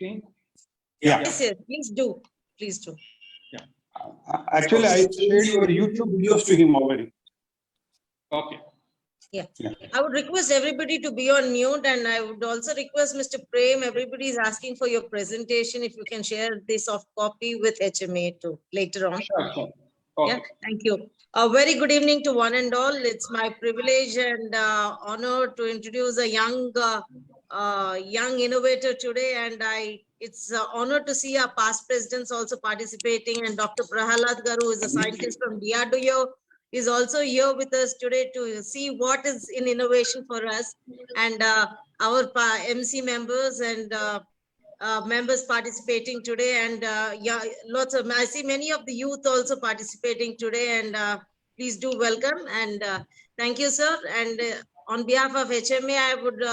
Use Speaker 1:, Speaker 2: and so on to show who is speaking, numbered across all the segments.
Speaker 1: screen?
Speaker 2: Yeah.
Speaker 3: Yes, yes, please do. Please do.
Speaker 2: Actually, I shared your YouTube videos to him already.
Speaker 1: Okay.
Speaker 3: Yeah.
Speaker 2: Yeah.
Speaker 3: I would request everybody to be on mute, and I would also request Mr. Prem, everybody is asking for your presentation. If you can share this soft copy with HMA too later on.
Speaker 1: Sure. Okay.
Speaker 3: Yeah, thank you. A very good evening to one and all. It's my privilege and honor to introduce a young innovator today, and it's an honor to see our past presidents also participating, and Dr. Prahalad Garu, who is a scientist from DRDO, is also here with us today to see what is in innovation for us, and our MC members and members participating today, and yeah, lots of, I see many of the youth also participating today, and please do welcome, and thank you, sir. And on behalf of HMA, I would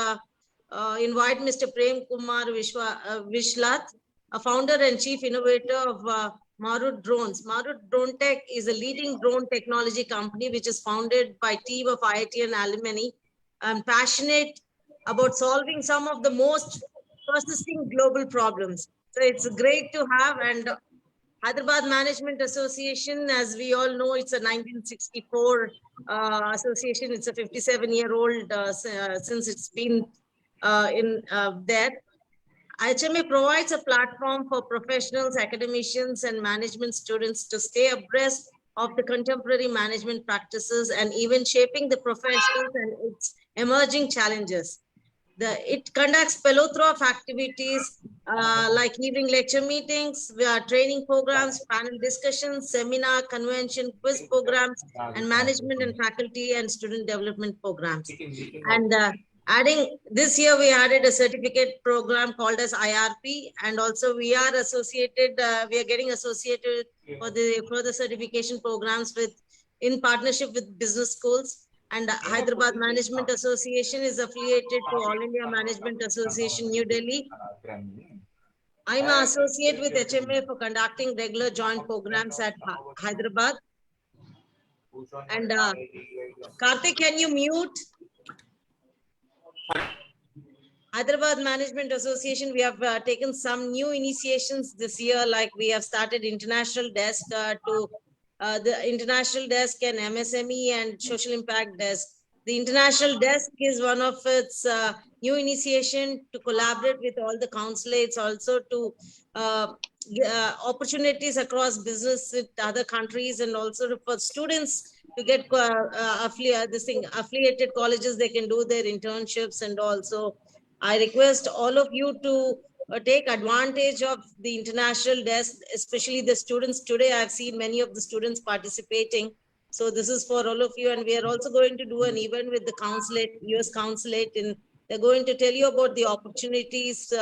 Speaker 3: invite Mr. Prem Kumar Vishlat, a founder and chief innovator of Marut Drones. Marut Drone Tech is a leading drone technology company which is founded by a team of IIT and alumni, and passionate about solving some of the most persisting global problems. So it's great to have, and Hyderabad Management Association, as we all know, it's a 1964 association. It's a 57-year-old since it's been in there. HMA provides a platform for professionals, academicians, and management students to stay abreast of the contemporary management practices and even shaping the professions and its emerging challenges. It conducts plethora of activities like evening lecture meetings, training programs, panel discussions, seminar, convention, quiz programs, and management and faculty and student development programs. And adding this year, we added a certificate program called as IRP, and also we are associated. We are getting associated for the further certification programs in partnership with business schools. And Hyderabad Management Association is affiliated to All India Management Association, New Delhi. I'm an associate with HMA for conducting regular joint programs at Hyderabad. And Karthik, can you mute? Hyderabad Management Association, we have taken some new initiations this year, like we have started International Desk the International Desk and MSME and Social Impact Desk. The International Desk is one of its new initiation to collaborate with all the consulates, also to opportunities across business with other countries, and also for students to get affiliated colleges, they can do their internships. And also I request all of you to take advantage of the International Desk, especially the students. Today I've seen many of the students participating. So this is for all of you. And we are also going to do an event with the consulate, US consulate, and they're going to tell you about the opportunities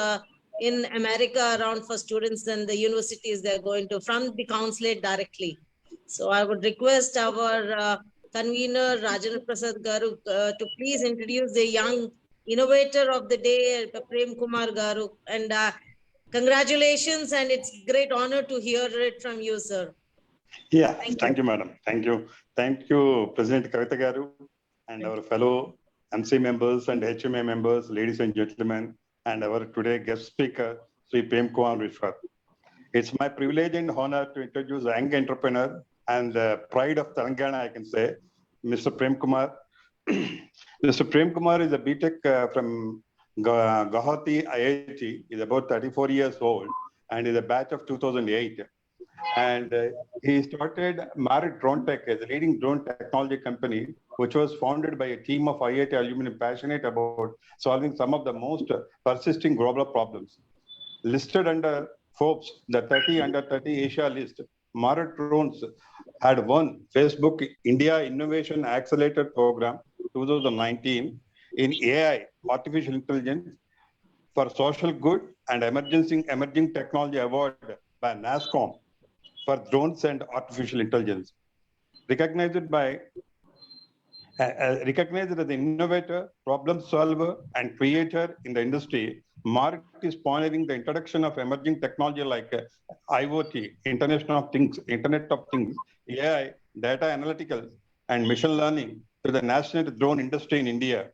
Speaker 3: in America around for students and the universities they're going to from the consulate directly. So I would request our convener, Rajendra Prasad Garu, to please introduce the young innovator of the day, Prem Kumar Garu. And congratulations, and it's great honor to hear it from you, sir.
Speaker 2: Yeah, thank you, madam. Thank you. Thank you, President Kavita Garu, and our fellow MC members and HMA members, ladies and gentlemen, and our today guest speaker, Sri Prem Kumar Vishwat. It's my privilege and honor to introduce a young entrepreneur and the pride of Telangana, I can say, Mr. Prem Kumar. Mr. Prem Kumar is a BTech from Guwahati IIT. He's about 34 years old and is a batch of 2008. And he started Marut Drone Tech as a leading drone technology company, which was founded by a team of IIT alumni passionate about solving some of the most persisting global problems. Listed under Forbes, the 30 under 30 Asia list, Marut Drones had won Facebook India Innovation Accelerator Program 2019 in AI, artificial intelligence for social good and emerging technology award by NASSCOM for drones and artificial intelligence. Recognized as an innovator, problem solver, and creator in the industry, Marut is pioneering the introduction of emerging technology like IoT, Internet of Things, AI, data analytical, and machine learning to the national drone industry in India.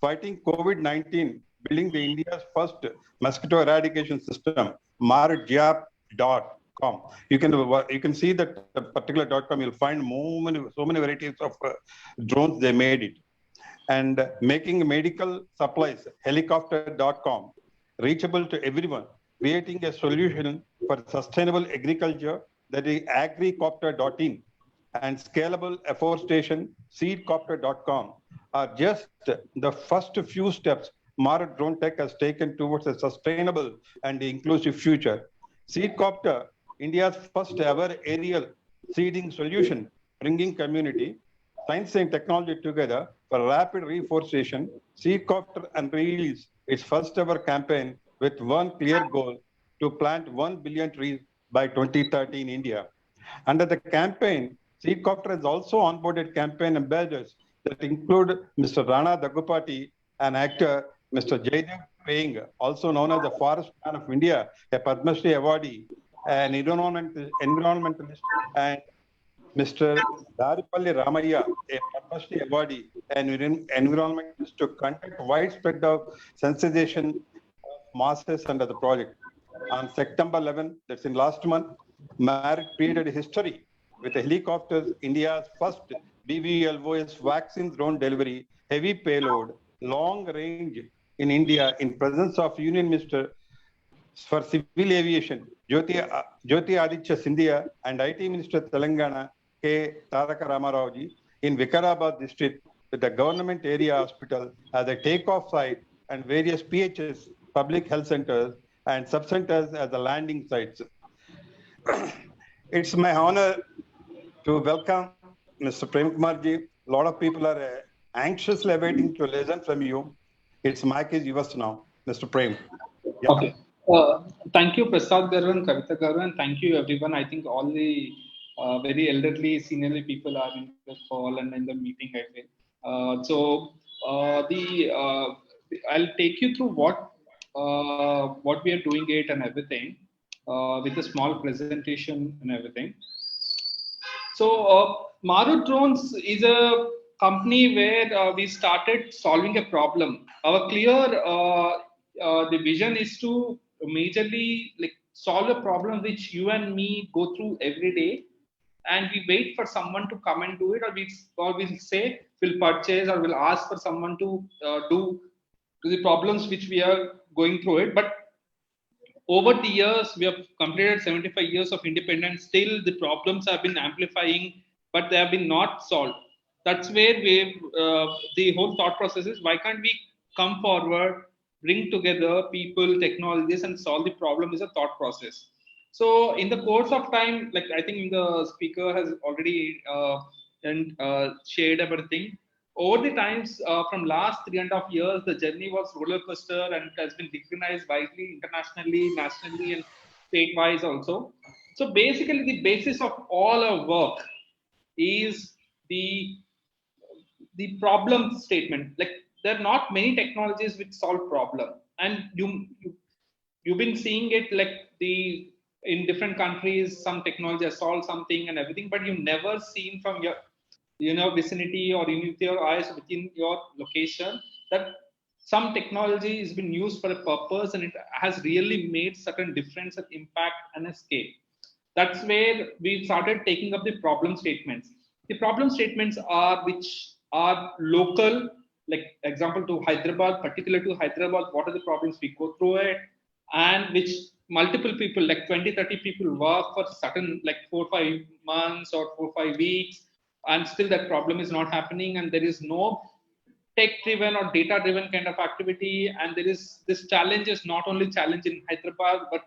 Speaker 2: Fighting COVID-19 building the India's first mosquito eradication system, margyap.com. You can see that particular .com. You'll find so many varieties of drones. They made it, and making medical supplies, helicopter.com, reachable to everyone, creating a solution for sustainable agriculture, that is agricopter.in, and scalable afforestation, seedcopter.com, are just the first few steps Marat Drone Tech has taken towards a sustainable and inclusive future. Seedcopter, India's first ever aerial seeding solution, bringing community, science and technology together for rapid reforestation. Seedcopter unveils its first ever campaign with one clear goal: to plant 1 billion trees by 2030 in India. Under the campaign, Seedcopter has also onboarded campaign ambassadors that include Mr. Rana Daggupati, an actor, Mr. Jaidev Paying, also known as the Forest Man of India, a Padma Shri awardee, an environmentalist, and Mr. Daripalli Ramaya, a Padma Shri awardee, an environmentalist, to conduct widespread of sensitization of masses under the project. On September 11, that's in last month, Marit created history with the helicopters, India's first BVLOS vaccine drone delivery, heavy payload, long range in India, in presence of Union Minister for Civil Aviation, Jyoti Aditya Scindia, and IT Minister Telangana, K. Taraka Ramarao, in Vikarabad district, with the government area hospital as a takeoff site and various PHS, public health centers, and sub-centers as the landing sites. It's my honor to welcome Mr. Prem Kumarji. A lot of people are anxiously awaiting to listen from you. Its mic is yours now, Mr. Prem.
Speaker 1: Yeah. Okay. Thank you, Prasad Garu and Kavita Garu, and thank you, everyone. I think all the very elderly, seniorly people are in the call and in the meeting, I feel. I'll take you through what we are doing it and everything with a small presentation and everything. So Maru Drones is a company where we started solving a problem. Our clear the vision is to majorly solve a problem which you and me go through every day, and we wait for someone to come and do it, or we say we'll purchase or we'll ask for someone to do the problems which we are going through it. But over the years, we have completed 75 years of independence. Still, the problems have been amplifying, but they have been not solved. That's where the whole thought process is: why can't we come forward, bring together people, technologies, and solve the problem? Is a thought process. So, in the course of time, I think the speaker has already shared everything. Over the times, from last 3.5 years, the journey was roller coaster, and it has been recognized widely, internationally, nationally, and state-wise also. So basically, the basis of all our work is the problem statement. There are not many technologies which solve problem, and you've been seeing it in different countries. Some technology has solved something and everything, but you've never seen from your vicinity or in your eyes within your location that some technology has been used for a purpose and it has really made certain difference and impact and a scale. That's where we started taking up the problem statements. The problem statements which are local, example to Hyderabad, particular to Hyderabad, what are the problems we go through it, and which multiple people, 20-30 people work for certain 4-5 months or 4-5 weeks, and still that problem is not happening, and there is no tech-driven or data-driven kind of activity. And there is this challenge is not only challenge in Hyderabad, but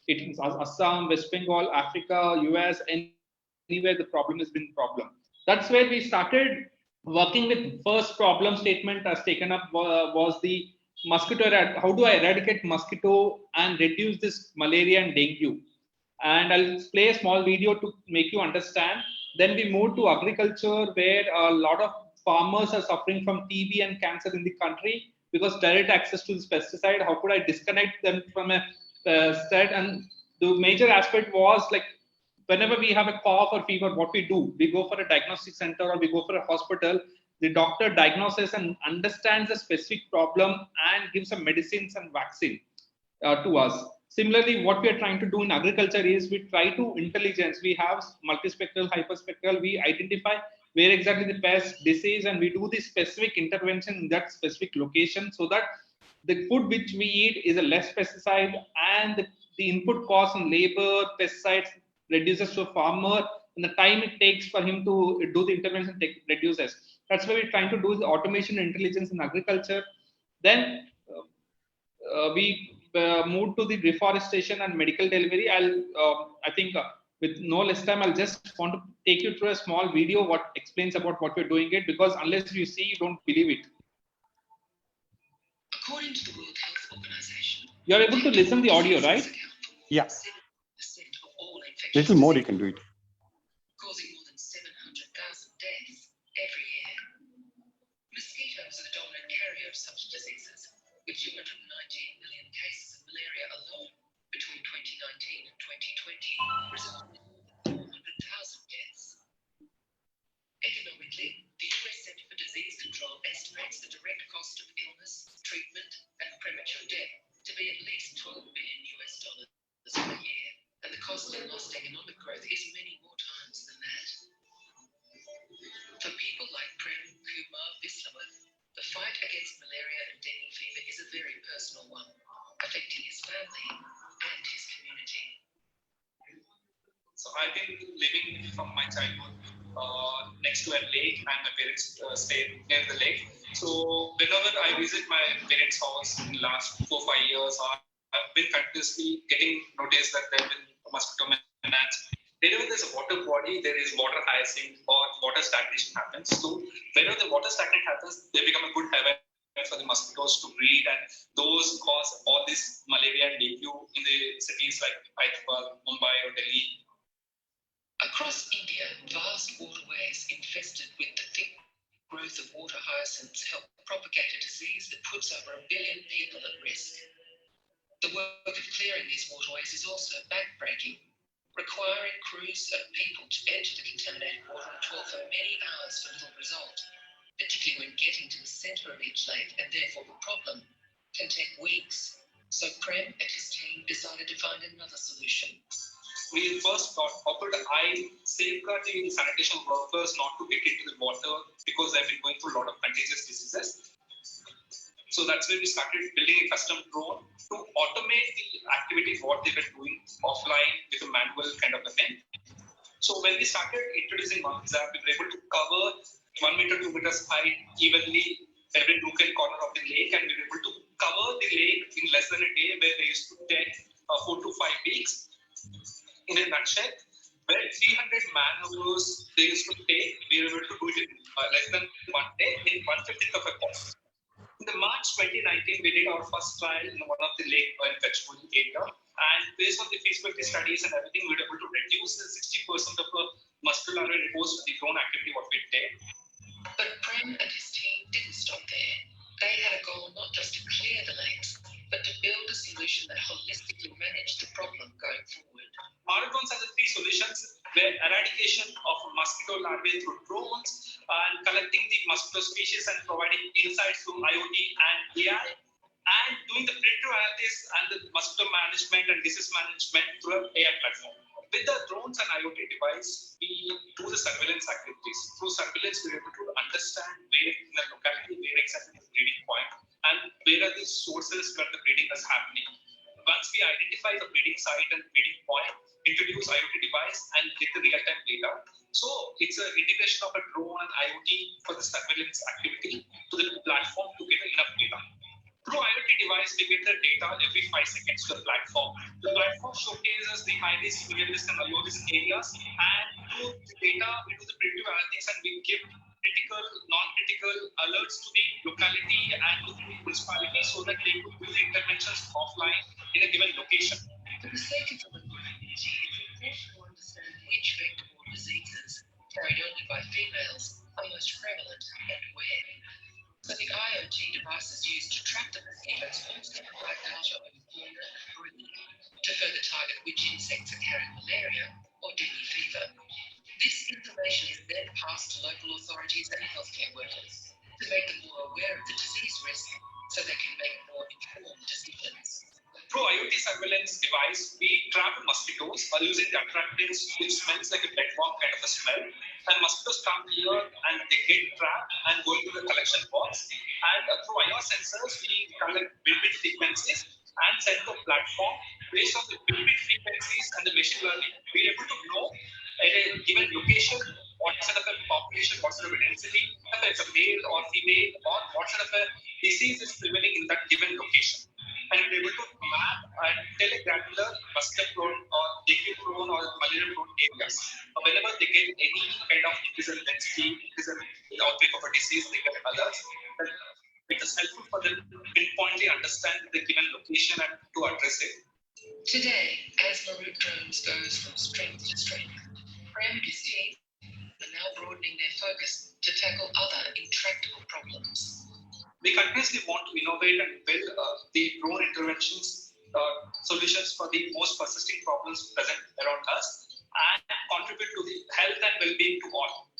Speaker 1: it is Assam, West Bengal, Africa, US, anywhere the problem has been problem. That's where we started working with. First problem statement as taken up was the mosquito. How do I eradicate mosquito and reduce this malaria and dengue? And I'll play a small video to make you understand. Then we moved to agriculture, where a lot of farmers are suffering from TB and cancer in the country because direct access to this pesticide. How could I disconnect them from a pesticide? And the major aspect was whenever we have a cough or fever, what we do, we go for a diagnostic center or we go for a hospital. the doctor diagnoses and understands the specific problem and gives some medicines and vaccine to us. Similarly, what we are trying to do in agriculture is we try to intelligence. We have multispectral, hyperspectral. We identify where exactly the pest, disease, and we do the specific intervention in that specific location so that the food which we eat is a less pesticide and the input cost on labor, pesticides reduces to a farmer, and the time it takes for him to do the intervention reduces. That's why we're trying to do the automation intelligence in agriculture. Then we moved to the reforestation and medical delivery. I think with no less time, I'll just want to take you through a small video what explains about what we're doing it, because unless you see, you don't believe it.
Speaker 4: According to the World Health Organization,
Speaker 1: you're able to listen the audio, right?
Speaker 2: Yeah. Little more, you can do it.
Speaker 4: Causing more than 700,000 deaths every year. Mosquitoes are the dominant carrier of such diseases, with 219 million cases of malaria alone between 2019 and 2020, resulting in 400,000 deaths. Economically, the US Center for Disease Control estimates the direct cost of illness, treatment, and premature death to be at least $12 billion per year, and the cost of lost economic growth is many more times than that. For people like Prem Kumar Viswanath, the fight against malaria and dengue fever is a very personal one, affecting his family and his community.
Speaker 5: So I've been living from my childhood next to a lake, and my parents stay near the lake. So whenever I visit my parents' house in the last 4 or 5 years, I've been continuously getting noticed that there have been mosquito menace. Whenever there's a water body, there is water hyacinth or water stagnation happens. So whenever the water stagnation happens, they become a good haven for the mosquitoes to breed, and those cause all this malaria and dengue in the cities like Hyderabad, Mumbai, or Delhi.
Speaker 4: Across India, vast waterways infested with the thick growth of water hyacinths help propagate a disease that puts over 1 billion people at risk. The work of clearing these waterways is also backbreaking, requiring crews of people to enter the contaminated water and toil for many hours for little result, particularly when getting to the centre of each lake, and therefore the problem can take weeks. So Prem and his team decided to find another solution.
Speaker 5: We first thought, how could I safeguard the sanitation workers not to get into the water because they've been going through a lot of contagious diseases. So that's where we started building a custom drone to automate the activity what they were doing offline with a manual kind of a thing. So when we started introducing OneZap, we were able to cover 1 meter, 2 meters height evenly every nook and corner of the lake, and we were able to cover the lake in less than a day, where they used to take 4 to 5 weeks. In a nutshell, where 300 man-hours they used to take, we were able to do it in less than 1 day in 1/50 of a cost. In the March 2019, we did our first trial in one of the lake in Pechmuni area, and based on the feasibility studies and everything, we were able to reduce the 60% of the mosquito larvae reposed to the drone activity what we did.
Speaker 4: But Prem and his team didn't stop there. They had a goal not just to clear the lakes, but to build a solution that holistically managed the problem going forward.
Speaker 5: Our drones has 3 solutions, where eradication of mosquito larvae through drones and collecting the mosquito species and providing insights through IoT and AI, and doing the predictive analysis and the mosquito management and disease management through an AI platform. With the drones and IoT device, we do the surveillance activities. Through surveillance, we're able to understand where in the locality, where exactly the breeding point, and where are the sources where the breeding is happening. Once we identify the breeding site and breeding point, introduce IoT device and get the real-time data. So it's an integration of a drone and IoT for the surveillance activity to the platform to get enough data. Through IoT device, we get the data every 5 seconds to the platform. The platform showcases the high risk, medium risk, and low risk areas, and through the data, we do the predictive analytics and we give critical, non-critical alerts to the locality and to the municipality so that they could do the interventions offline in a given location.
Speaker 4: For the sake of the community, it's important to understand which vector-borne diseases carried only by females are most prevalent and where. So the IoT devices used to track the mosquitoes also provide data on fauna and breed to further target which insects are carrying malaria or dengue fever. This This information is then passed to local authorities and healthcare workers to make them more aware of the disease risk so they can make more informed decisions.
Speaker 5: Through IoT surveillance device, we trap mosquitoes by using the attractants which smells like a bed worm kind of a smell. And mosquitoes come here and they get trapped and go into the collection box. And through IR sensors, we collect bit frequencies and send to a platform. Based on the bit frequencies and the machine learning, we're able to know at a given location what sort of a population, what sort of a density, whether it's a male or female, or what sort of a disease is prevailing in that given location. And we're able to map and tell a granular mosquito-prone or dengue-prone or malaria-prone areas. Whenever they get any kind of increase in density, increase in the outbreak of a disease, they get alerts. It is helpful for them to pinpointly understand the given location and to address it.
Speaker 4: Today, as Maroot drones goes from strength to strength, Prem and his team are now broadening their focus to tackle other intractable problems.
Speaker 5: We continuously want to innovate and build the drone interventions solutions for the most persisting problems present around us and contribute to the health and well-being to all.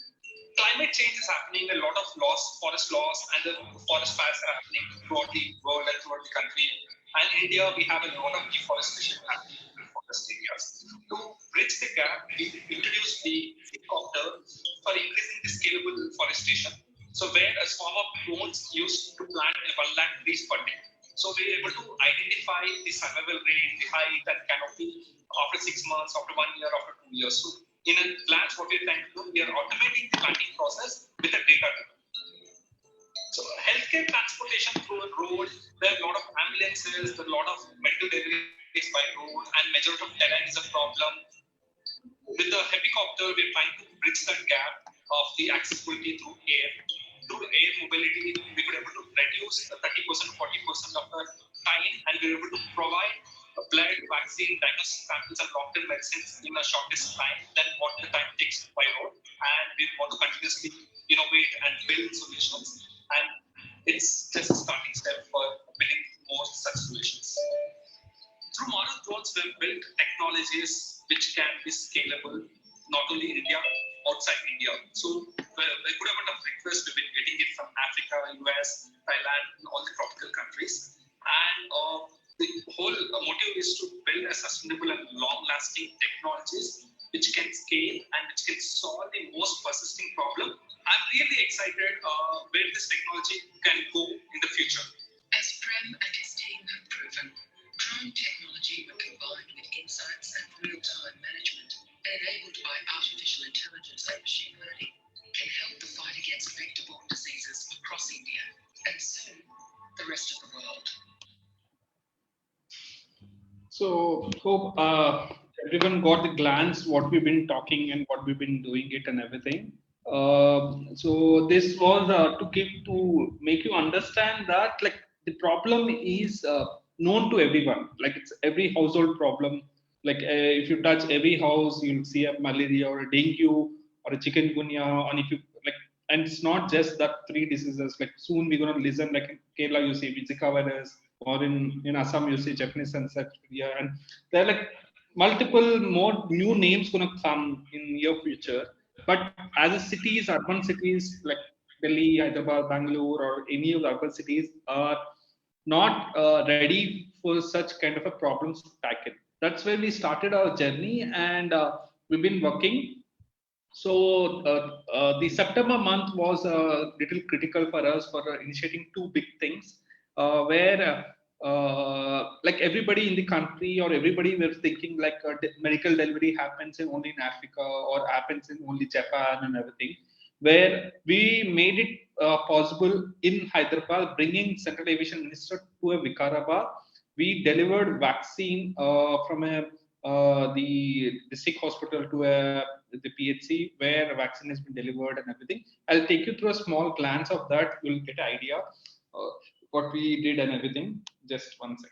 Speaker 5: Climate change is happening, a lot of loss, forest loss, and the forest fires are happening throughout the world and throughout the country. And in India, we have a lot of deforestation happening in forest areas. To bridge the gap, we introduced the helicopter for increasing the scalable forestation. So where a swarm of drones used to plant 1 lakh trees per day. So we are able to identify the survival rate, the height and canopy after 6 months, after 1 year, after 2 years. So in a glance, what we're trying to do, we are automating the planting process with a data. So healthcare transportation through a road, there are a lot of ambulances, there are a lot of medical deliveries by road, and majority of terrain is a problem. With the helicopter, we're trying to bridge that gap of the accessibility through air. Through air mobility, we could able to reduce 30%, 40% of the time, and we were able to provide a blood, vaccine, diagnostic samples, and long-term medicines in a shortest time than what the time takes by road. And we want to continuously innovate and build solutions. And it's just a starting step for building more such solutions. Through modern drones, we've built technologies which can be scalable, not only in India, outside India. So a good amount of requests we've been getting it from Africa, US, Thailand, and all the tropical countries. And the whole motive is to build a sustainable and long-lasting technologies which can scale and which can solve the most persisting problem. I'm really excited where this technology can go in the future.
Speaker 4: As Prem and his team have proven, drone technology when combined with insights and real-time management enabled by artificial intelligence and machine learning can help the fight against vector-borne diseases across India and soon the rest of the world.
Speaker 1: So hope everyone got the glance what we've been talking and what we've been doing it and everything. So this was to make you understand that like the problem is known to everyone. Like it's every household problem. Like if you touch every house, you'll see a malaria or a dengue or a chikungunya. And if you like, and it's not just that 3 diseases. Like soon we're gonna listen. Like in Kerala, you see Zika virus, or in Assam, you see Japanese encephalitis, and there are like multiple more new names gonna come in your future. But as a cities, urban cities like Delhi, Hyderabad, Bangalore, or any of the urban cities are not ready for such kind of a problems to tackle. That's where we started our journey, and we've been working. So the September month was a little critical for us for initiating 2 big things, where like everybody in the country or everybody was thinking like medical delivery happens in only in Africa or happens in only Japan and everything, where we made it possible in Hyderabad, bringing Central Aviation Minister to a Vikarabad. We delivered vaccine from the sick hospital to the PHC where a vaccine has been delivered and everything. I'll take you through a small glance of that. You'll get an idea what we did and everything. Just 1 second.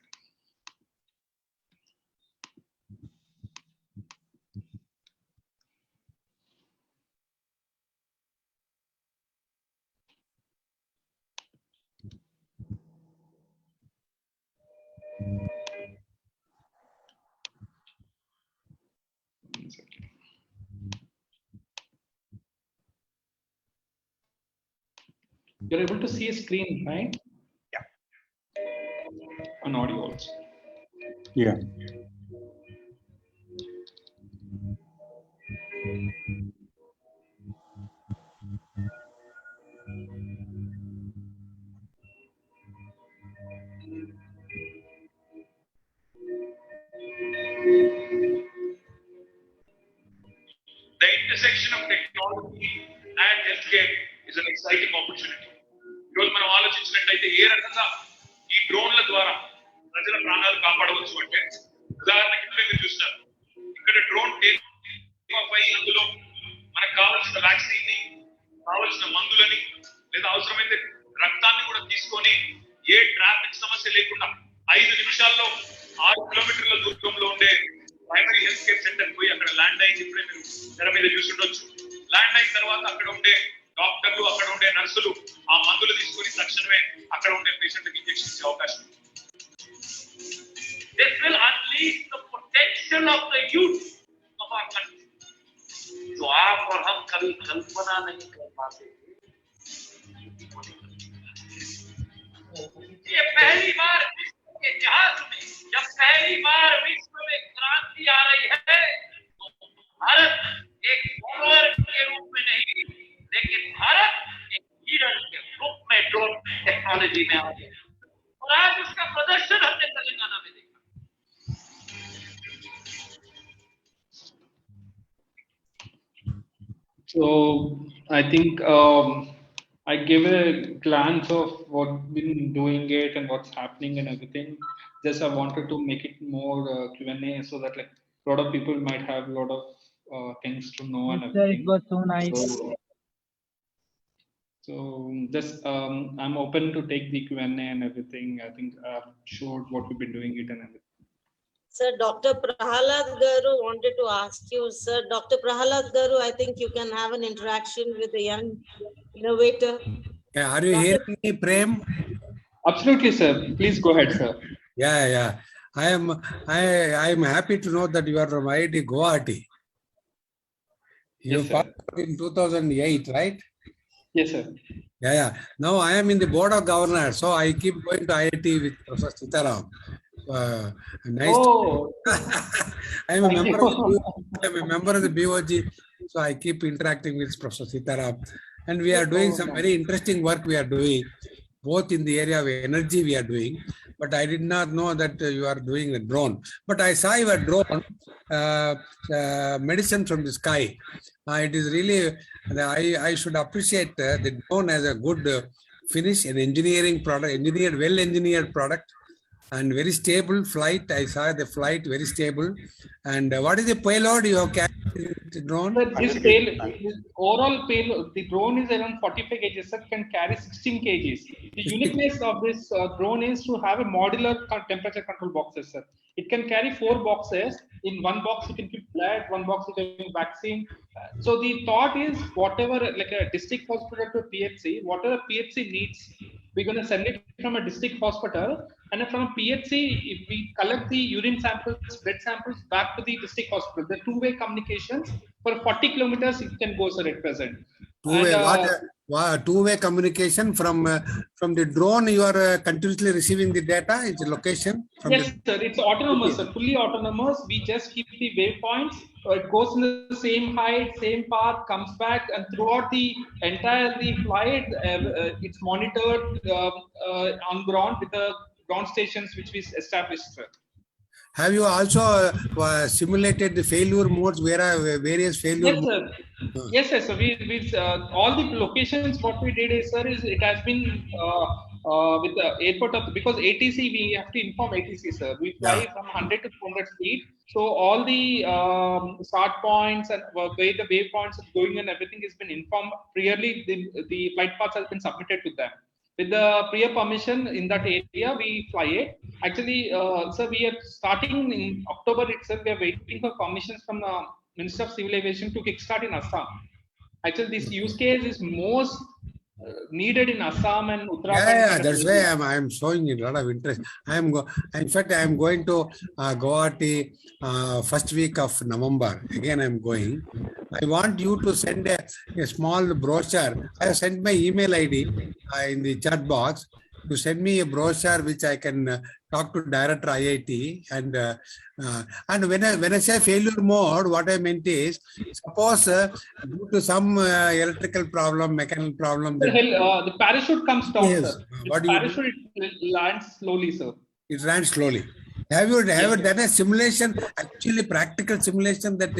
Speaker 1: You're able to see a screen, right?
Speaker 2: Yeah.
Speaker 1: On audio also.
Speaker 2: Yeah.
Speaker 6: The intersection of technology and healthcare is an exciting opportunity. ఈరోజు మనం ఆలోచించినట్లయితే ఏ రకంగా ఈ డ్రోన్ల ద్వారా ప్రజల ప్రాణాలు కాపాడవచ్చు అంటే, ఉదాహరణకి ఇప్పుడు మీరు చూస్తారు, ఇక్కడ డ్రోన్ టేక్ ఆఫ్ అయ్యి అందులో మనకు కావాల్సిన వ్యాక్సిన్ ని, కావాల్సిన మందులని, లేదా అవసరమైతే రక్తాన్ని కూడా తీసుకొని ఏ ట్రాఫిక్ సమస్య లేకుండా 5 నిమిషాల్లో 6 కిలోమీటర్ల దూరంలో ఉండే ప్రైమరీ హెల్త్ కేర్ సెంటర్ పోయి అక్కడ ల్యాండ్ అయింది. ఇప్పుడే మీరు తెర మీద చూసుండొచ్చు. ల్యాండ్ అయిన తర్వాత అక్కడ ఉండే డాక్టర్లు, అక్కడ ఉండే నర్సులు ఆ మందులు తీసుకొని తక్షణమే అక్కడ ఉండే పేషెంట్కి ఇంజెక్షన్ ఇచ్చే అవకాశం. This will unleash the potential of the youth of our country. जो आप और हम कभी कल्पना नहीं कर पाते। ये पहली बार विश्व के इतिहास में, जब पहली बार विश्व में क्रांति आ रही है, तो भारत एक फॉलोअर के रूप में नहीं, लेकिन भारत एक लीडर के रूप में ड्रोन टेक्नोलॉजी में आ गया और आज उसका प्रदर्शन हमने तेलंगाना में देखा।
Speaker 1: So I think I gave a glance of what been doing it and what's happening and everything. Just I wanted to make it more Q&A so that like a lot of people might have a lot of things to know and everything.
Speaker 7: It was so nice.
Speaker 1: So just I'm open to take the Q&A and everything. I think I've showed what we've been doing it and everything.
Speaker 3: Sir, Dr. Prahalad Garu wanted to ask you, sir, Dr. Prahalad Garu, I think you can have an interaction with the young innovator.
Speaker 8: Yeah, are you hearing me, Prem?
Speaker 1: Absolutely, sir. Please go ahead, sir.
Speaker 8: Yeah. I am happy to know that you are from IIT Guwahati. You
Speaker 1: Yes, sir.
Speaker 8: passed in 2008, right?
Speaker 1: Yes, sir.
Speaker 8: Yeah. Now I am in the board of governors, so I keep going to IIT with Professor Sitaram. Nice.
Speaker 1: Oh,
Speaker 8: I am a
Speaker 1: thank
Speaker 8: member
Speaker 1: you.
Speaker 8: of I'm a member of the BOG, so I keep interacting with Professor Sitaram, and we are doing some very interesting work. We are doing both in the area of energy. We are doing, but I did not know that you are doing a drone. But I saw your drone, medicine from the sky. It is really I should appreciate the drone as a good finish, an engineering product, well engineered product. And very stable flight. I saw the flight very stable. And what is the payload you have carried the drone?
Speaker 1: Sir, this overall payload, the drone is around 45 kgs, sir, can carry 16 kgs. The uniqueness of this drone is to have a modular temperature control boxes, sir. It can carry 4 boxes. In one box, you can keep blood, one box, you can keep vaccine. So the thought is whatever, like a district hospital to a PHC, whatever PHC needs, we're going to send it from a district hospital. And from a PHC, if we collect the urine samples, blood samples back to the district hospital, the two-way communications for 40 kilometers, it can go, sir, at present.
Speaker 8: Two-way communication from the drone. You are continuously receiving the data. It's a location.
Speaker 1: Yes, sir. It's autonomous, sir. Fully autonomous. We just keep the waypoints. It goes in the same height, same path, comes back, and throughout the entire flight, it's monitored on ground with the ground stations which we established, sir.
Speaker 8: Have you also simulated the failure modes? Where are various failure?
Speaker 1: Yes, sir. Yes, sir. So we all the locations. What we did is, sir, is it has been with the airport of, because ATC we have to inform ATC, sir. We fly from 100 to 200 feet. So all the start points and where the waypoints are going and everything has been informed priorly. The flight paths has been submitted to them. With the prior permission in that area, we fly it. Actually, sir, we are starting in October itself. We are waiting for permissions from the Minister of Civil Aviation to kickstart in Assam. Actually, this use case is most needed in Assam and Uttarakhand.
Speaker 8: Yeah, that's why I'm showing a lot of interest. In fact, I'm going to Guwahati first week of November. Again, I'm going. I want you to send a small brochure. I have sent my email ID in the chat box. You send me a brochure which I can talk to director IIT, and when I say failure mode, what I meant is, suppose due to some electrical problem, mechanical problem,
Speaker 1: The parachute comes down,
Speaker 8: yes.
Speaker 1: sir.
Speaker 8: What
Speaker 1: The
Speaker 8: do you
Speaker 1: parachute lands slowly, sir.
Speaker 8: it ran slowly. Have you done a simulation, actually practical simulation, that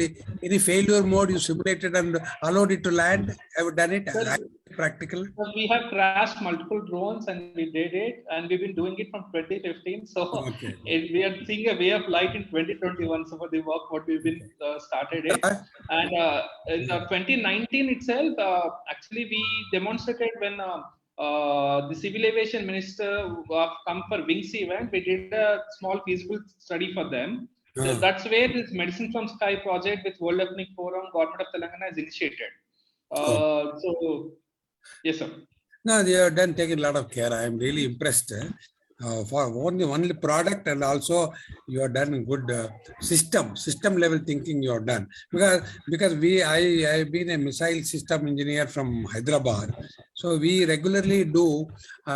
Speaker 8: any failure mode you simulated and allowed it to land? Have you done it?
Speaker 1: Sir,
Speaker 8: Practical?
Speaker 1: We have crashed multiple drones and we did it, and we've been doing it from 2015. So
Speaker 8: Okay.
Speaker 1: we are seeing a way of light in 2021. So for the work, what we've been started it. And in 2019 itself, actually we demonstrated when the civil aviation minister come for Wings event, we did a small feasible study for them. So that's where this Medicine from Sky project with World Economic Forum, Government of Telangana has initiated. So, yes, sir.
Speaker 8: No, they have done taken a lot of care. I am really impressed. For only product, and also you have done good system level thinking you have done, because I have been a missile system engineer from Hyderabad, so we regularly do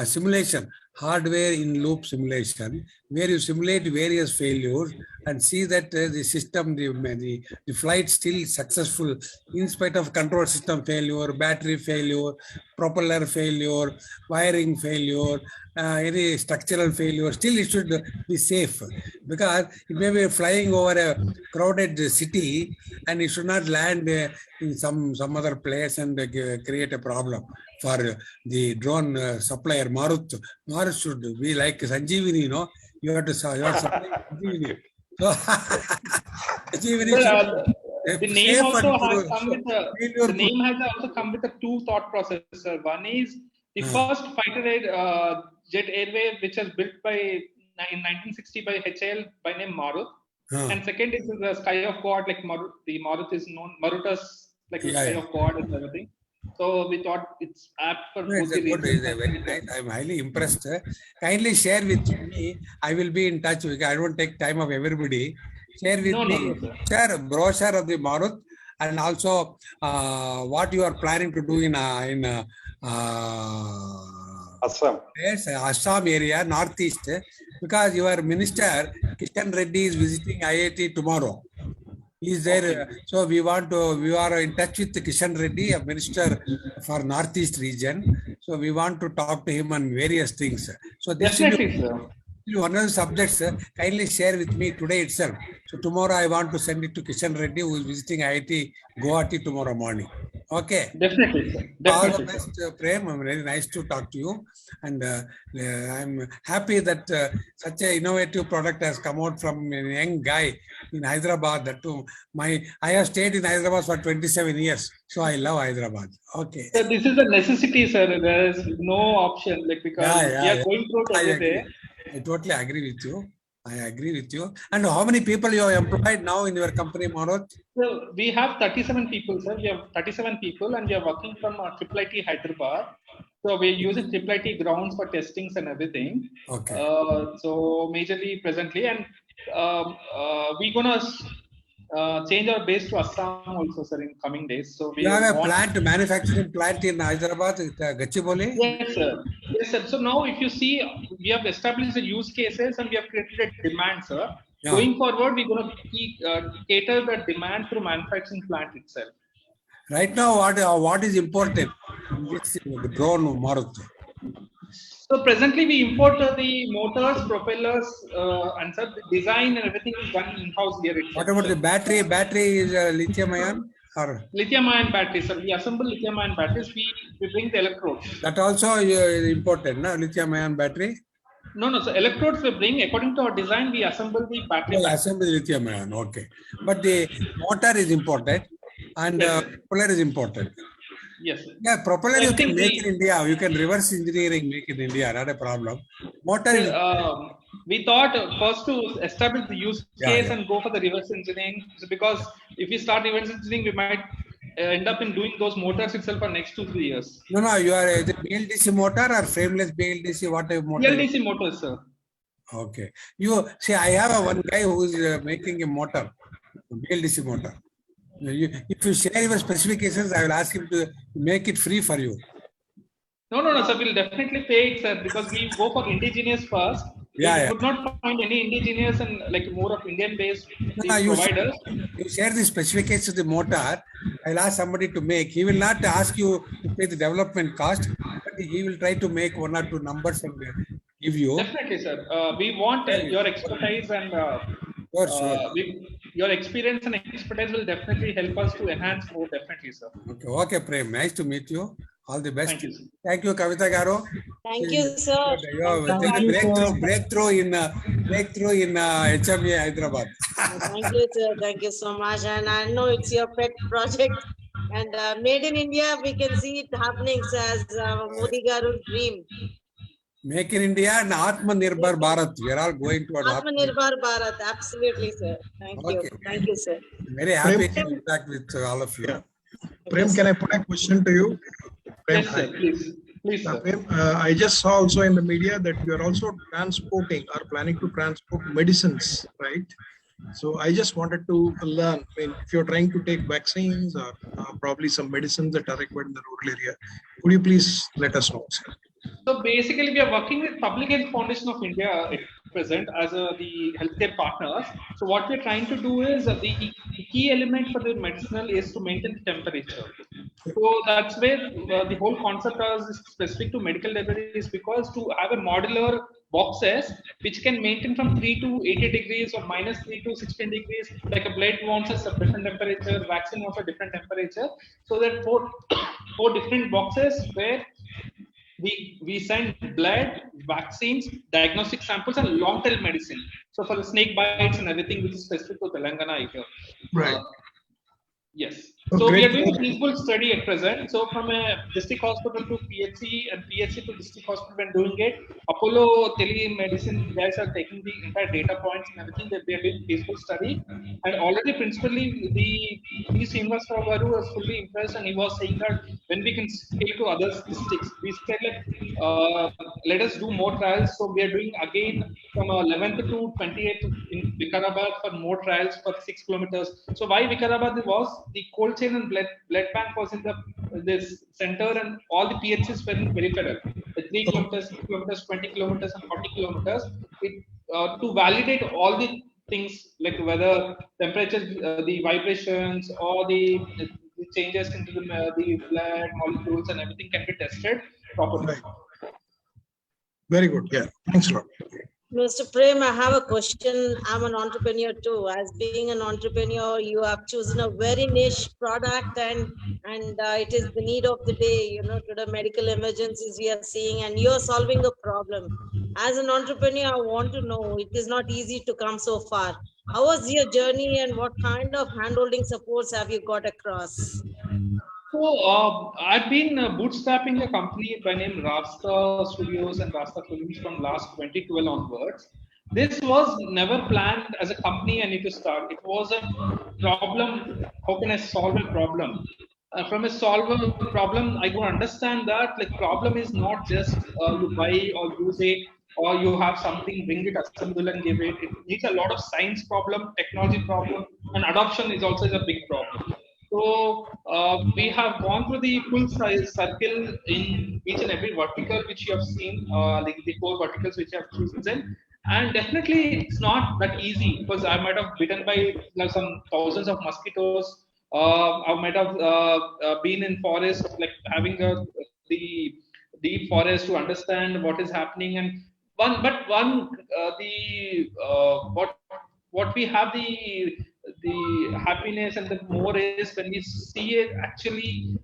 Speaker 8: simulation, hardware in loop simulation, where you simulate various failures and see that the system, the flight still successful in spite of control system failure, battery failure, propeller failure, wiring failure, any structural failure, still it should be safe, because it may be flying over a crowded city and it should not land in some other place and create a problem for the drone supplier Marut. Marut should be like Sanjeevani, you know, you have to supply Sanjeevani. So Sanjeevani
Speaker 1: the name also has come with the name has also come with a two thought process. One is the first fighter jet airway which was built in 1960 by HAL by name Marut, and second is the Sky of God, like Marut. The Marut is known, Marutas, like the Sky of God and everything. So we thought it's apt for both the reasons.
Speaker 8: Very nice. I'm highly impressed. Kindly share with me. I will be in touch because I don't take time of everybody. Share with me. Share a brochure of the Marut, and also what you are planning to do in
Speaker 2: Assam.
Speaker 8: Yes, Assam area, northeast, because your minister Kishan Reddy is visiting IIT tomorrow. He is there, so we are in touch with Kishan Reddy, a minister for northeast region. So we want to talk to him on various things. So this is one of the subjects. Kindly share with me today itself. So tomorrow I want to send it to Kishan Reddy, who is visiting IIT Guwahati tomorrow morning. Okay.
Speaker 1: Definitely, sir. Definitely,
Speaker 8: all the best, Prem. Very nice to talk to you, and I'm happy that such an innovative product has come out from a young guy in Hyderabad. That too, I have stayed in Hyderabad for 27 years, so I love Hyderabad. Okay.
Speaker 1: So this is a necessity, sir. There is no option, like, because we are going through it every day.
Speaker 8: I totally agree with you. I agree with you. And how many people you have employed now in your company, Marut?
Speaker 1: So we have 37 people, sir. We have 37 people, and we are working from IIT Hyderabad. So we're using IIT grounds for testings and everything.
Speaker 8: Okay.
Speaker 1: So majorly presently, and we're gonna change our base to Assam also, sir, in coming days. So we
Speaker 8: have a manufacturing plant in Hyderabad, Gachibowli?
Speaker 1: Yes, sir. Yes, sir. So now, if you see, we have established the use cases and we have created a demand, sir. Yeah. Going forward, we're going to cater the demand through manufacturing plant itself.
Speaker 8: Right now, what is important in this drone, Marut?
Speaker 1: So presently, we import the motors, propellers, and sir, the design and everything is done in-house here itself.
Speaker 8: What about the battery? Battery is lithium-ion?
Speaker 1: Lithium-ion batteries, sir. We assemble lithium-ion batteries. We bring the electrodes.
Speaker 8: That also is important, no? Lithium-ion battery?
Speaker 1: No. So electrodes we bring, according to our design, we assemble the battery.
Speaker 8: Well, assemble the lithium-ion, okay. But the motor is important, and propeller is important.
Speaker 1: Yes.
Speaker 8: Yeah, propeller you can make in India. You can reverse engineering, make in India, not a problem. Motor is...
Speaker 1: we thought first to establish the use case and go for the reverse engineering, because if we start reverse engineering, we might end up in doing those motors itself for next 2-3 years.
Speaker 8: No, you are is it BLDC motor or frameless BLDC? What type of motor?
Speaker 1: BLDC motors, sir.
Speaker 8: Okay. You see, I have one guy who is making a motor, BLDC motor. If you share your specifications, I will ask him to make it free for you.
Speaker 1: No, sir. We'll definitely pay it, sir, because we go for indigenous first.
Speaker 8: Yeah,
Speaker 1: We could not find any indigenous and like more of Indian-based
Speaker 8: you
Speaker 1: providers.
Speaker 8: share the specifications of the motor. I'll ask somebody to make. He will not ask you to pay the development cost, but he will try to make 1 or 2 numbers and give you.
Speaker 1: Definitely, sir. We want your expertise and
Speaker 8: Sure.
Speaker 1: your experience and expertise will definitely help us to enhance more. Definitely, sir.
Speaker 8: Okay, Prem. Nice to meet you. All the best.
Speaker 1: Thank you, sir.
Speaker 8: Thank you, Kavita Garu.
Speaker 3: Thank you, sir.
Speaker 8: You have taken breakthrough in HMA Hyderabad.
Speaker 3: Thank you, sir. Thank you so much. And I know it's your pet project. And made in India, we can see it happening as Modi Garu's dream.
Speaker 8: Make in India and Atmanirbhar Bharat. We are all going towards
Speaker 3: Atmanirbhar Bharat. Absolutely, sir. Thank you.
Speaker 8: Okay.
Speaker 3: Thank you, sir.
Speaker 8: Very happy to interact with all of you.
Speaker 7: Prem, can I put a question to you? Prem,
Speaker 1: Yes, sir. Please, sir.
Speaker 7: Prem, I just saw also in the media that you are also transporting or planning to transport medicines, right? So I just wanted to learn, I mean, if you're trying to take vaccines or probably some medicines that are required in the rural area, could you please let us know, sir?
Speaker 1: So basically, we are working with Public Health Foundation of India at present as the healthcare partners. So what we're trying to do is the key element for the medicinal is to maintain temperature. So that's where the whole concept is specific to medical laboratories, because to have a modular boxes which can maintain from 3 to 80 degrees or -3 to 16 degrees, like a blood wants a different temperature, vaccine wants a different temperature. So that four different boxes where we send blood, vaccines, diagnostic samples, and long-tail medicine. So for the snake bites and everything, which is specific to Telangana here.
Speaker 7: Right.
Speaker 1: Yes.
Speaker 7: Oh,
Speaker 1: So we are
Speaker 7: great.
Speaker 1: doing a feasible study at present. So from a district hospital to PHC and PHC to district hospital when doing it, Apollo telemedicine guys are taking the entire data points and everything that they are doing feasible study. And already principally the Srinivasa Garu was fully impressed, and he was saying that when we can scale to other districts, we said like let us do more trials. So we are doing again from 11th to 28th in Vikarabad for more trials for 6 kilometers. So why Vikarabad was the cold chain and blood bank was in this center, and all the PHCs were in peripheral. The 3 kilometers, 6 kilometers, 20 kilometers, and 40 kilometers. To validate all the things like whether temperature, the vibrations, or the changes into the blood molecules and everything can be tested properly.
Speaker 7: Right. Very good. Yeah. Thanks a lot.
Speaker 3: Mr. Prem, I have a question. I'm an entrepreneur too. As being an entrepreneur, you have chosen a very niche product, and it is the need of the day. You know, to the medical emergencies we are seeing, and you are solving a problem. As an entrepreneur, I want to know, it is not easy to come so far. How was your journey, and what kind of handholding supports have you got across?
Speaker 1: So I've been bootstrapping a company by name Rasta Studios and Rasta Films from last 2012 onwards. This was never planned as a company I need to start. It was a problem. How can I solve a problem? From a solver problem, I could understand that like problem is not just you buy or use it, or you have something, bring it, assemble and give it. It needs a lot of science problem, technology problem, and adoption is also a big problem. So we have gone through the full size circle in each and every vertical which you have seen, like the 4 verticals which you have chosen. And definitely it's not that easy, because I might have bitten by like some thousands of mosquitoes. I might have been in forest, like having the deep forest to understand what is happening. And what we have the happiness and the more is when we see it actually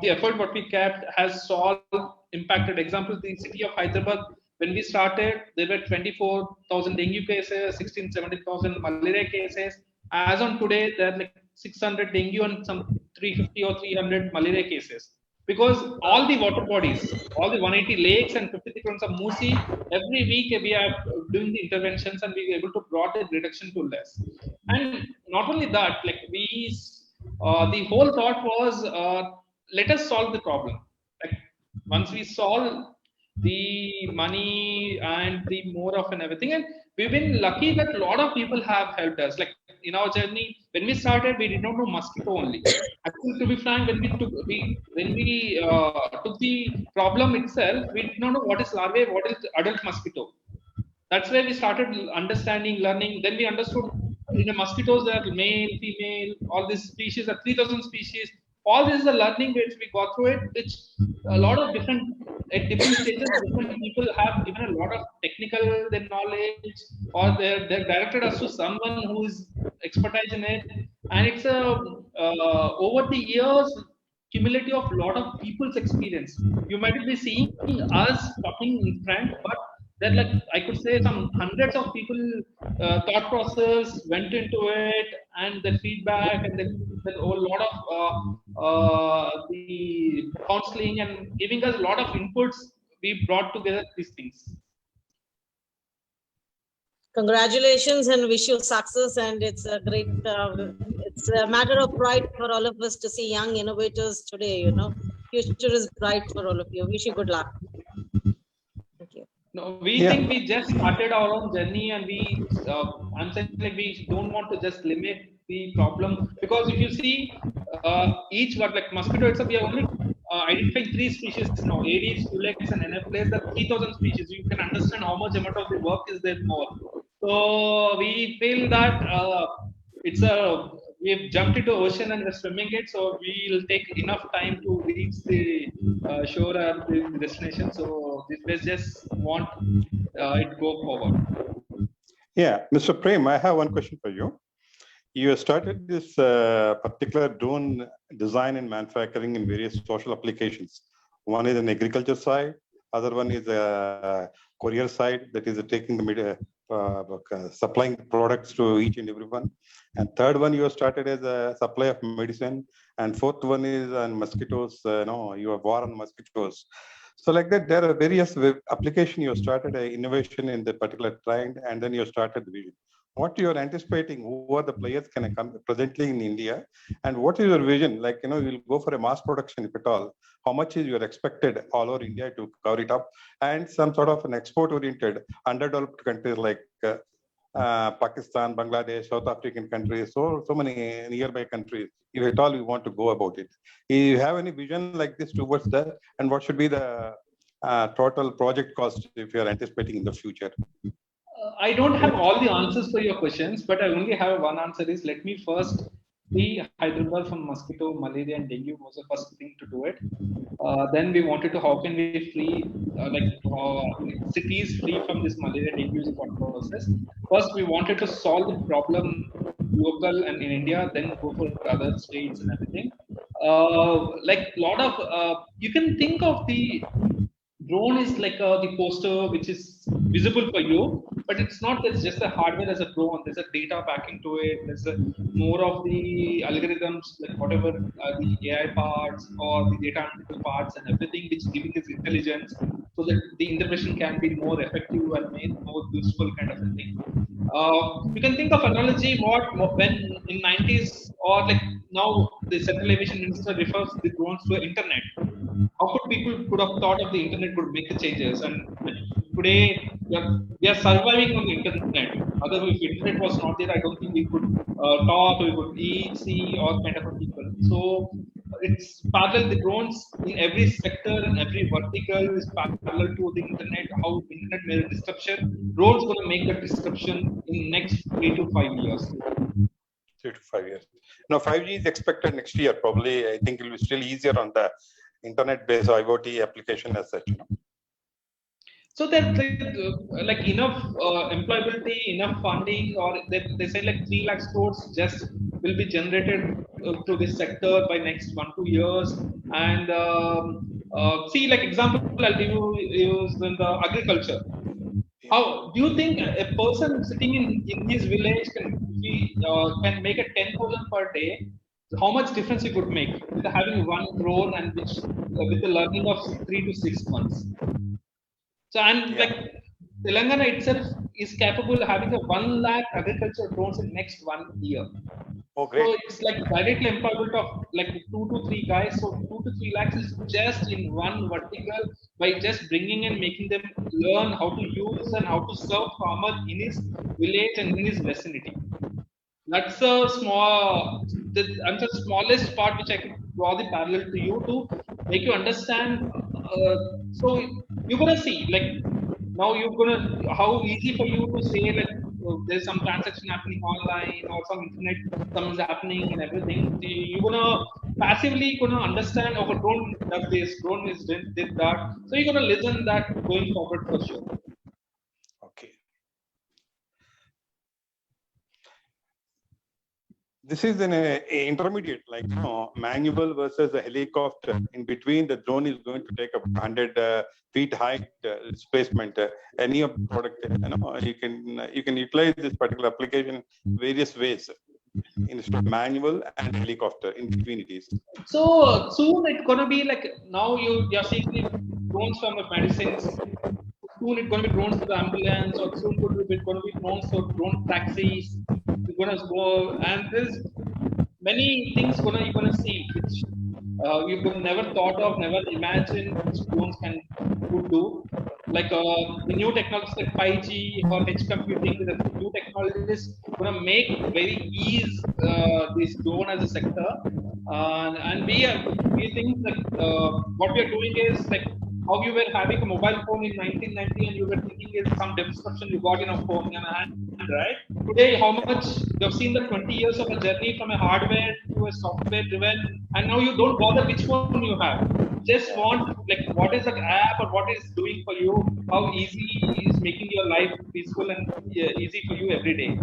Speaker 1: the effort what we kept has solved impacted. Example, the city of Hyderabad, when we started there were 24,000 dengue cases, 17,000 malaria cases. As on today there are like 600 dengue and some 350 or 300 malaria cases, because all the water bodies, all the 180 lakes and 53 kilometers of Musi, every week we are doing the interventions and we are able to brought the reduction to less. And not only that, like we the whole thought was, let us solve the problem. Like once we solve the money and the more of and everything, and we've been lucky that a lot of people have helped us. Like in our journey, when we started, we did not know mosquito only. Actually, to be frank, when we took the problem itself, we did not know what is larvae, what is adult mosquito. That's where we started understanding, learning. Then we understood in the mosquitoes there are male, female, all these species are 3,000 species. All this is a learning which we got through it, which a lot of different at different stages, different people have given a lot of technical their knowledge, or they're directed us to someone who is expertise in it. And it's a over the years cumulative of a lot of people's experience. You might be seeing us talking in front, but there like I could say some hundreds of people thought process went into it, and the feedback, and then a lot of the counseling and giving us a lot of inputs. We brought together these things.
Speaker 3: Congratulations and wish you success. And it's a great, it's a matter of pride for all of us to see young innovators today. You know, future is bright for all of you. Wish you good luck. Thank you.
Speaker 1: No, we think we just started our own journey, and I'm saying like we don't want to just limit the problem, because if you see each word like mosquito itself, we are only identifying 3 species now: Aedes, Culex, and Anopheles. There are 3,000 species. You can understand how much amount of the work is there more. So we feel that we've jumped into ocean and we're swimming it, so we'll take enough time to reach the shore or the destination. So we just want it go forward.
Speaker 2: Yeah, Mr. Prem, I have one question for you. You started this particular drone design and manufacturing in various social applications. One is an agriculture side, other one is a courier side, that is taking the supplying products to each and everyone. And third one, you started as a supply of medicine. And fourth one is on mosquitoes. You have war on mosquitoes. So like that, there are various application. You started an innovation in the particular trend, and then you started the vision. What you are anticipating, who are the players can come presently in India, and what is your vision? Like, you'll go for a mass production, if at all. How much is your expected all over India to cover it up, and some sort of an export-oriented, underdeveloped countries like Pakistan, Bangladesh, South African countries, so many nearby countries, if at all you want to go about it. Do you have any vision like this towards that, and what should be the total project cost if you are anticipating in the future?
Speaker 1: I don't have all the answers for your questions, but I only have one answer is, let me first free Hyderabad from mosquito, malaria, and dengue was the first thing to do it. Then we wanted to, how can we free, cities free from this malaria, dengue process. First, we wanted to solve the problem local and in India, then go for other states and everything. Like a lot of, you can think of the drone is like the poster which is visible for you, but it's not. It's just a hardware as a drone. There's a data backing to it. There's more of the algorithms, like whatever the AI parts or the data analytical parts and everything, which giving us intelligence, so that the intervention can be more effective and made more useful kind of a thing. You can think of analogy when in 90s or like now the Central Aviation Minister refers the drones to internet. How could people could have thought of the internet could make the changes? And today we are surviving on the internet. Otherwise, if internet was not there, I don't think we could talk, we could eat, see, all kind of people. So it's parallel. The drones in every sector and every vertical is parallel to the internet. How internet made a disruption, drones going to make a disruption in next 3 to 5 years.
Speaker 2: 3 to 5 years. Now 5G is expected next year. Probably, I think it will be still easier on the internet-based IoT application as such.
Speaker 1: So there's like enough employability, enough funding, or they say like 3 lakh crores just will be generated to this sector by next 1-2 years. And see, like example, I'll give you use in the agriculture. How do you think a person sitting in his village can make a 10,000 per day? How much difference it could make with having one drone and which with the learning of 3 to 6 months. So like Telangana itself is capable of having a 1 lakh agricultural drones in next 1 year.
Speaker 2: Oh,
Speaker 1: So
Speaker 2: great.
Speaker 1: it's like directly employment of like 2 to 3 guys. So 2 to 3 lakhs is just in one vertical by just bringing and making them learn how to use and how to serve farmer in his village and in his vicinity. That's a and the smallest part which I can draw the parallel to you to make you understand. So you're gonna see like now you're gonna how easy for you to say like there's some transaction happening online or some internet something's happening and everything. You're gonna passively gonna understand. Oh, drone does this, drone is did that. So you're gonna listen that going forward for sure.
Speaker 2: Okay. This is an intermediate, like manual versus a helicopter. In between, the drone is going to take up 100 feet height displacement. Any of the product, you can utilize this particular application various ways. Instead of manual and helicopter, in between it is.
Speaker 1: So soon it's gonna be like now you're seeing the drones from the medicines. Soon it's gonna be drones for the ambulance, or soon it's gonna be drones for drone taxis. You're gonna go and there's many things you're gonna see which you could never thought of, never imagined which drones could do. Like the new technologies like 5G or edge computing, the new technologies gonna make very ease this drone as a sector. And we think that what we are doing is like how you were having a mobile phone in 1990 and you were thinking is some destruction you got in a phone in a hand, right? Today, how much you've seen the 20 years of a journey from a hardware to a software driven, and now you don't bother which phone you have. Just want like what is that app or what is doing for you, how easy is making your life peaceful and easy for you every day.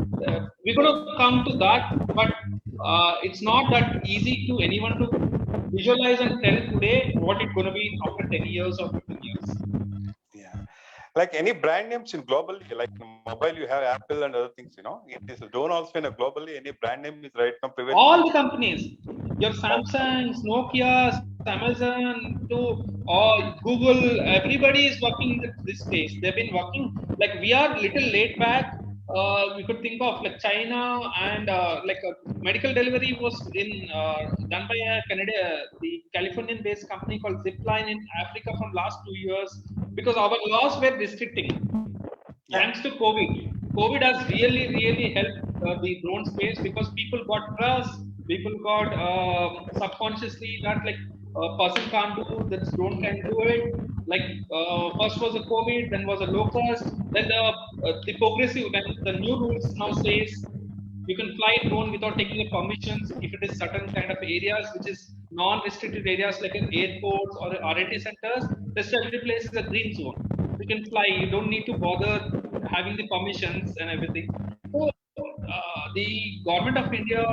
Speaker 1: We're going to come to that, but it's not that easy to anyone to visualize and tell today what it's going to be after 10 years or 15 years.
Speaker 2: Yeah. Like any brand names in globally, like mobile, you have Apple and other things, it is drone also in a globally, any brand name is right now prevailing.
Speaker 1: All the companies, your Samsung, Nokia, Amazon to Google, everybody is working in this space. They've been working like we are little late back. We could think of like China and like medical delivery was done by the Californian-based company called Zipline in Africa from last 2 years because our laws were restricting. Thanks to COVID, COVID has really helped the drone space because people got trust. People got subconsciously that like a person can't do this, drone can do it. Like first was a COVID, then was a low cost, then the progressive, then the new rules now says you can fly drone without taking the permissions if it is certain kind of areas which is non-restricted areas like in airports or R&D centers. This every place is a green zone. You can fly. You don't need to bother having the permissions and everything. So the government of India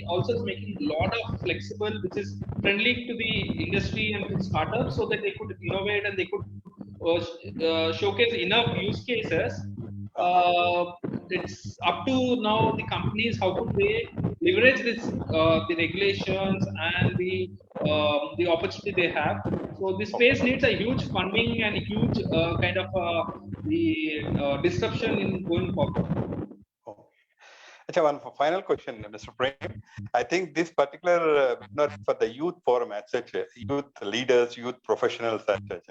Speaker 1: also is making a lot of flexible, which is friendly to the industry and to startups, so that they could innovate and they could showcase enough use cases. It's up to now the companies how could they leverage this the regulations and the opportunity they have. So this space needs a huge funding and a huge kind of the disruption in going forward.
Speaker 2: One final question, Mr. Prem. I think this particular webinar for the youth forum as such, youth leaders, youth professionals as such,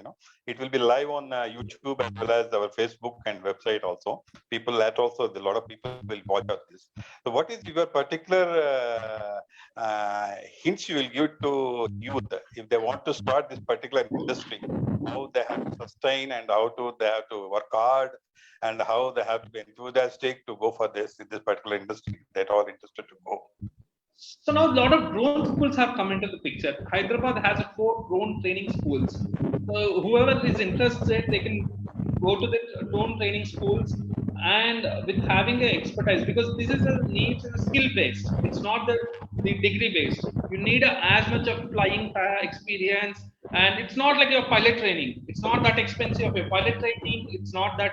Speaker 2: it will be live on YouTube as well as our Facebook and website also. People that also, a lot of people will watch out this. So what is your particular hints you will give to youth if they want to start this particular industry, how they have to sustain and they have to work hard, and how they have to be enthusiastic to go for this particular industry that are interested to go.
Speaker 1: So now a lot of drone schools have come into the picture. Hyderabad has 4 drone training schools. So whoever is interested, they can go to the drone training schools and with having an expertise, because this is a needs a skill based. It's not the degree based. You need as much of flying experience. And it's not like your pilot training. It's not that expensive of your pilot training. It's not that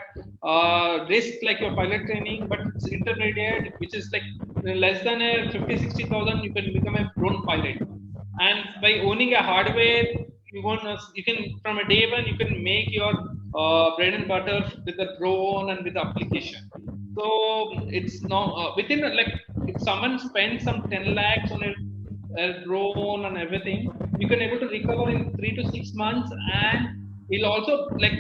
Speaker 1: risk like your pilot training, but it's intermediate, which is like less than a 50-60,000. You can become a drone pilot. And by owning a hardware, you can from a day one you can make your bread and butter with the drone and with the application. So it's now within like if someone spends some 10 lakhs on a drone and everything, you can able to recover in 3 to 6 months, and it'll also like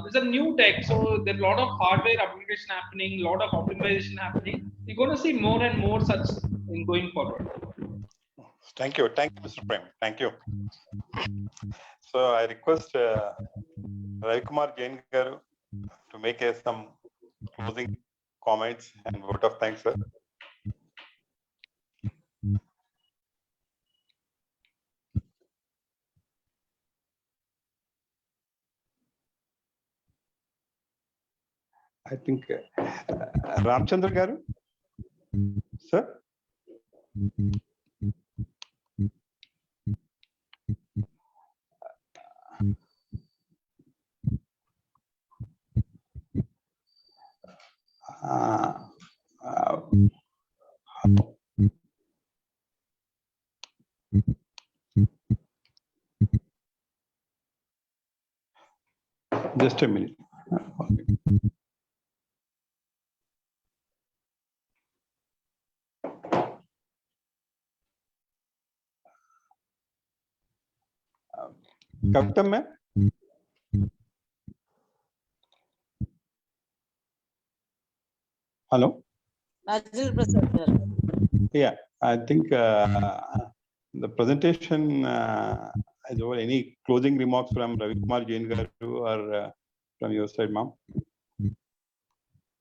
Speaker 1: there's a new tech, so there's a lot of hardware upgradation happening, a lot of optimization happening. You're going to see more and more such in going forward.
Speaker 2: Thank you, Mr. Prem. Thank you. So I request Ravi Kumar Jain garu to make some closing comments and vote of thanks, sir. I think Ramchandra garu, sir. Just a minute. Kavita ma'am? Hello?
Speaker 3: Rajendra Prasad, sir.
Speaker 2: Yeah, I think the presentation is over. Any closing remarks from Ravi Kumar Jain garu or from your side, ma'am?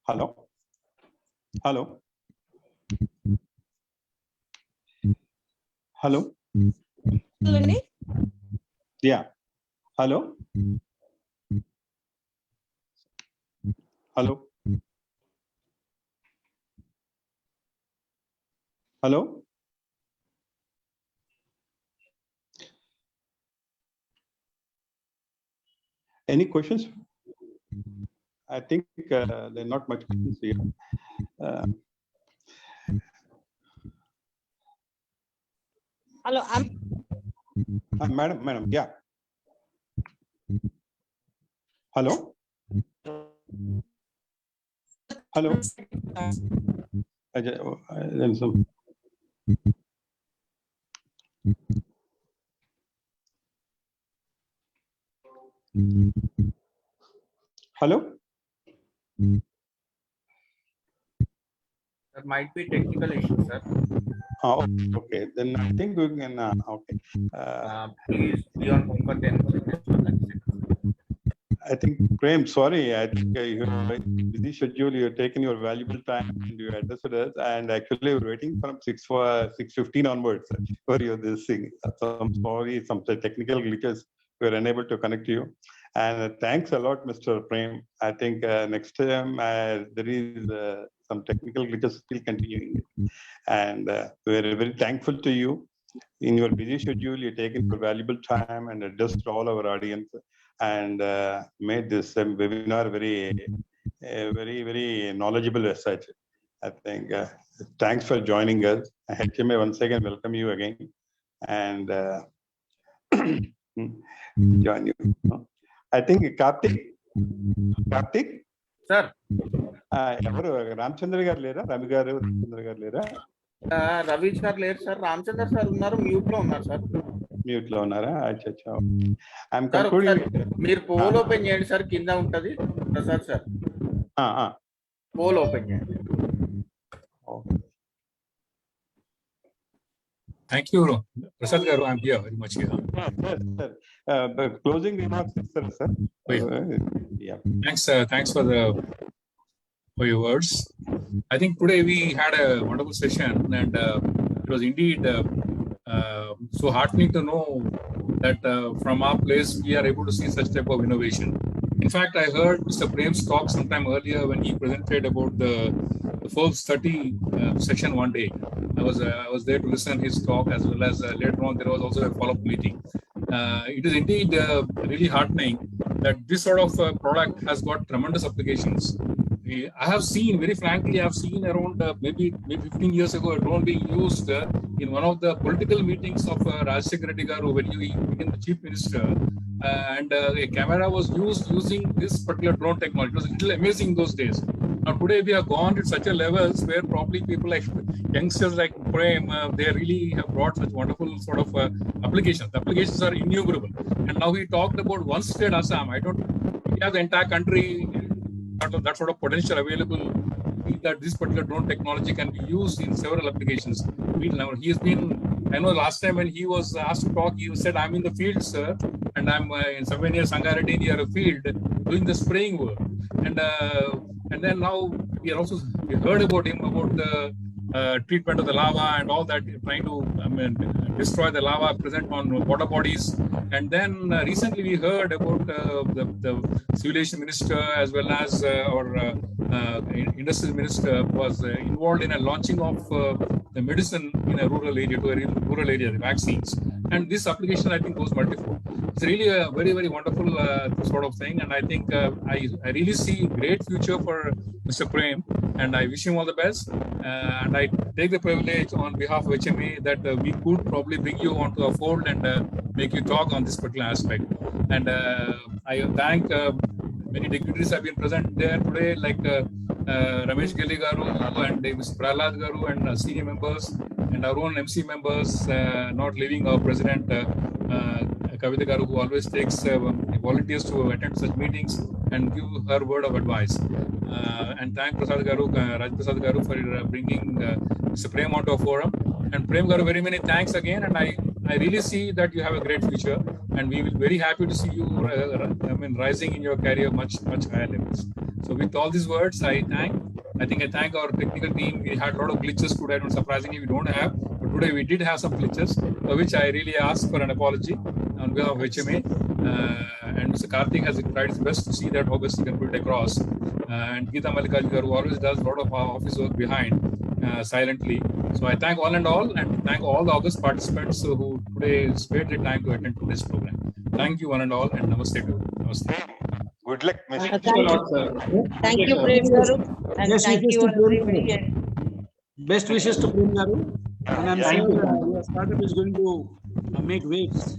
Speaker 2: Hello? Hello? Hello? Yeah. Hello? Hello? Hello? Any questions? I think there are not much questions here.
Speaker 3: Hello,
Speaker 2: Madam, yeah. Hello? Hello? Hello?
Speaker 9: There might be technical issues, sir.
Speaker 2: Okay, then I think we can. Okay.
Speaker 9: Please be on hold for 10 seconds.
Speaker 2: I think, Prem, sorry, I think you have a busy schedule. You've taken your valuable time and you addressed us. And actually, we're waiting from 6:15 onwards for you this thing. Some technical glitches. We're unable to connect to you. And thanks a lot, Mr. Prem. I think next time there is some technical glitches still continuing. And we're very thankful to you. In your busy schedule, you've taken your valuable time and addressed all our audience and made this webinar very knowledgeable as such. I think thanks for joining us. HMA once again welcome you again and join you. I think Karthik,
Speaker 9: sir.
Speaker 2: Ramchandra garu lera, Ravi garu, Ramchandra garu lera.
Speaker 9: Ravi sir లేరు sir, Ramachandra sir ఉన్నారు, mute లో ఉన్నారు sir.
Speaker 2: Mute లో ఉన్నారా? అచ్చా. I'm concluding.
Speaker 9: మీరు pole open చేయండి sir, కింద ఉంటది ప్రసాద్ సార్. పోల్ ఓపెన్ చేయండి.
Speaker 10: Thank you, Prasad garu. I'm here, very much here.
Speaker 2: Closing remarks, sir. Yeah.
Speaker 10: Thanks for your words. I think today we had a wonderful session, and it was indeed so heartening to know that from our place we are able to see such type of innovation. In fact, I heard Mr. Prem's talk sometime earlier when he presented about the Forbes 30 session one day. I was there to listen his talk, as well as later on there was also a follow-up meeting. It is indeed really heartening that this sort of product has got tremendous applications. I have seen, very frankly, I have seen around maybe 15 years ago a drone being used in one of the political meetings of Rajshekhar Reddy garu when he became the chief minister, and a camera was used using this particular drone technology. It was a little amazing those days. Now today we have gone to such a levels where probably people like youngsters like Prem, they really have brought such wonderful sort of applications. The applications are innumerable. And now we talked about one state, Assam. We have the entire country, that sort of potential available, that this particular drone technology can be used in several applications. He has been, I know last time when he was asked to talk, he said, I'm in the field, sir, and I'm somewhere near Sangareddy near a field doing the spraying work. And then now we heard about him, about the treatment of the lava and all that, trying to destroy the lava present on water bodies. And then recently we heard about the civilization minister as well as our industrial minister was involved in a launching of the medicine in a rural area, the vaccines. And this application, I think, goes multifold. It's really a very, very wonderful sort of thing. And I think I really see great future for Mr. Prem, and I wish him all the best. And I take the privilege on behalf of HMA that we could probably bring you onto the fold and make you talk on this particular aspect. And I thank many dignitaries have been present there today, like Ramesh Geli Garu and Mr. Prahalad Garu and senior members and our own MC members, not leaving our president Kavita Garu, who always takes volunteers to attend such meetings and give her word of advice. And thank Prasad Garu, Raj Prasad Garu for bringing Mr. Prem onto a forum. And Prem Garu, very many thanks again. And I really see that you have a great future, and we will be very happy to see you rising in your career much higher levels. So with all these words, I thank our technical team. We had a lot of glitches today, and surprisingly we don't have, but today we did have some glitches, for which I really ask for an apology on behalf of HMA. And Mr. Karthik has tried his best to see that how best he can put it across. And Geeta Mallikarjun who always does a lot of our office work behind silently. So I thank all and thank all the August participants who today spared the time to attend to this program. Thank you one and all, and namaste to you. Namaste.
Speaker 2: Good luck, Mr.
Speaker 3: Thank you. Thank you, Prem Garu. And
Speaker 11: Yes,
Speaker 3: thank you, everybody.
Speaker 11: Best wishes to Prem Garu. And I'm sure your startup is going to make waves.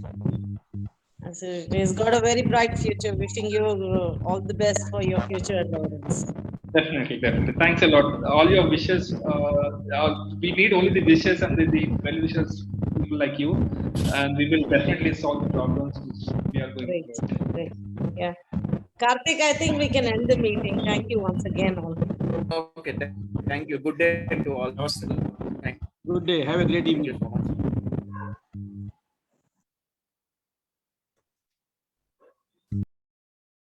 Speaker 3: So he's got a very bright future. Wishing you all the best for your future endeavors.
Speaker 1: Definitely. Thanks a lot. All your wishes. We need only the wishes and the well wishes people like you, and we will definitely solve the problems which we are going through.
Speaker 3: Great. Yeah. Karthik, I think we can end the meeting. Thank you once again all.
Speaker 9: Okay. Thank you. Good day to all.
Speaker 11: Good day. Have a great evening.